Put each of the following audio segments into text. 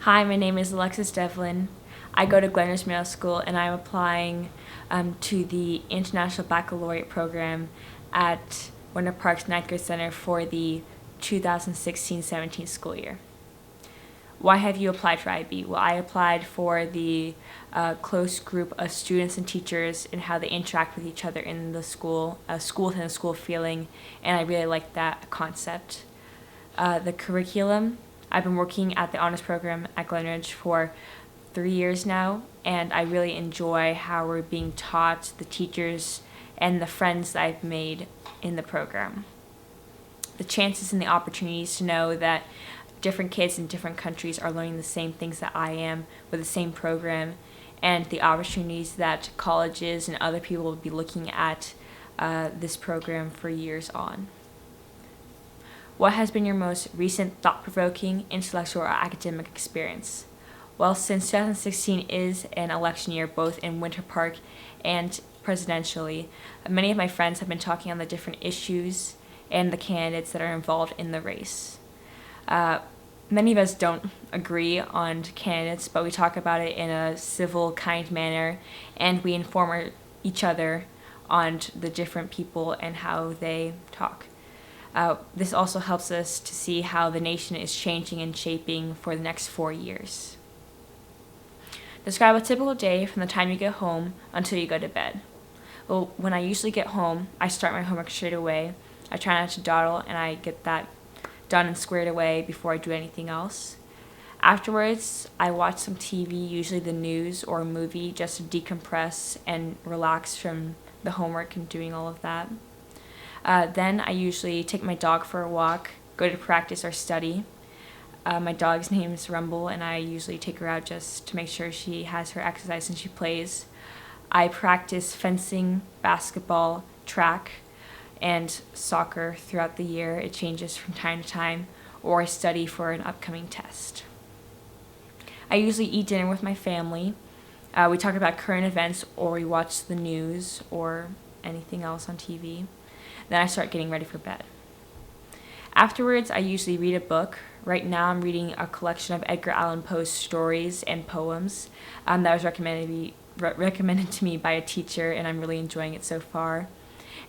Hi, my name is Alexis Devlin. I go to Glenridge Middle School and I'm applying to the International Baccalaureate program at Winter Park's Ninth Grade Center for the 2016-17 school year. Why have you applied for IB? Well, I applied for the close group of students and teachers and how they interact with each other in the school, school within a school feeling, and I really like that concept. The curriculum, I've been working at the honors program at Glenridge for 3 years now, and I really enjoy how we're being taught, the teachers, and the friends that I've made in the program. The chances and the opportunities to know that different kids in different countries are learning the same things that I am with the same program, and the opportunities that colleges and other people will be looking at this program for years on. What has been your most recent thought-provoking, intellectual, or academic experience? Well, since 2016 is an election year both in Winter Park and presidentially, many of my friends have been talking on the different issues and the candidates that are involved in the race. Many of us don't agree on candidates, but we talk about it in a civil, kind manner, and we inform each other on the different people and how they talk. This also helps us to see how the nation is changing and shaping for the next 4 years. Describe a typical day from the time you get home until you go to bed. Well, when I usually get home, I start my homework straight away. I try not to dawdle, and I get that done and squared away before I do anything else. Afterwards, I watch some TV, usually the news or a movie, just to decompress and relax from the homework and doing all of that. Then I usually take my dog for a walk, go to practice or study. My dog's name is Rumble, and I usually take her out just to make sure she has her exercise and she plays. I practice fencing, basketball, track, and soccer throughout the year. It changes from time to time, or I study for an upcoming test. I usually eat dinner with my family. We talk about current events, or we watch the news or anything else on TV. Then I start getting ready for bed. Afterwards, I usually read a book. Right now, I'm reading a collection of Edgar Allan Poe's stories and poems that was recommended to me by a teacher, and I'm really enjoying it so far.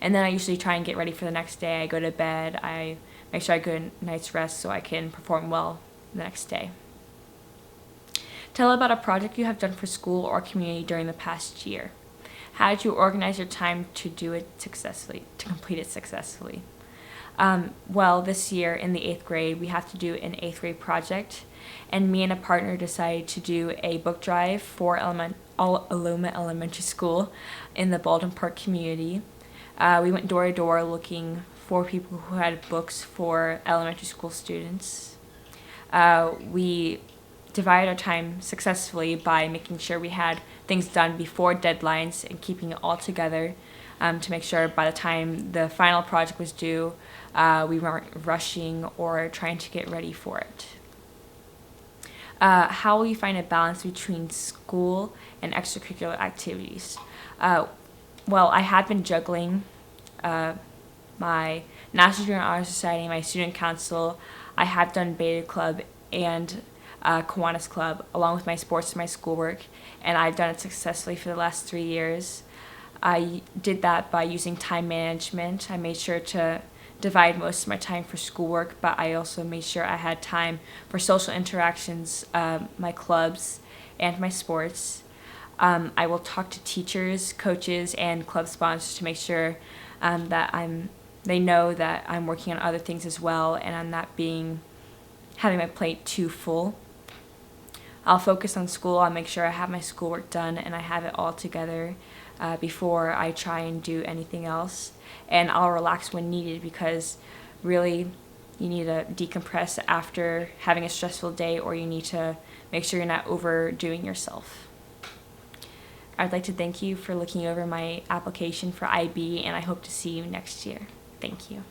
And then I usually try and get ready for the next day. I go to bed. I make sure I get a night's rest so I can perform well the next day. Tell about a project you have done for school or community during the past year. How did you organize your time to complete it successfully? Well, this year in the 8th grade, we have to do an 8th grade project, and me and a partner decided to do a book drive for Aloma Elementary School in the Baldwin Park community. We went door to door looking for people who had books for elementary school students. We divided our time successfully by making sure we had things done before deadlines and keeping it all together to make sure by the time the final project was due, we weren't rushing or trying to get ready for it. How will you find a balance between school and extracurricular activities? Well, I have been juggling my National Junior Honor Society, my student council. I have done Beta Club and Kiwanis Club, along with my sports and my schoolwork, and I've done it successfully for the last 3 years. I did that by using time management. I made sure to divide most of my time for schoolwork, but I also made sure I had time for social interactions, my clubs, and my sports. I will talk to teachers, coaches, and club sponsors to make sure that they know that I'm working on other things as well, and I'm not having my plate too full. I'll focus on school. I'll make sure I have my schoolwork done and I have it all together before I try and do anything else. And I'll relax when needed, because really you need to decompress after having a stressful day, or you need to make sure you're not overdoing yourself. I'd like to thank you for looking over my application for IB, and I hope to see you next year. Thank you.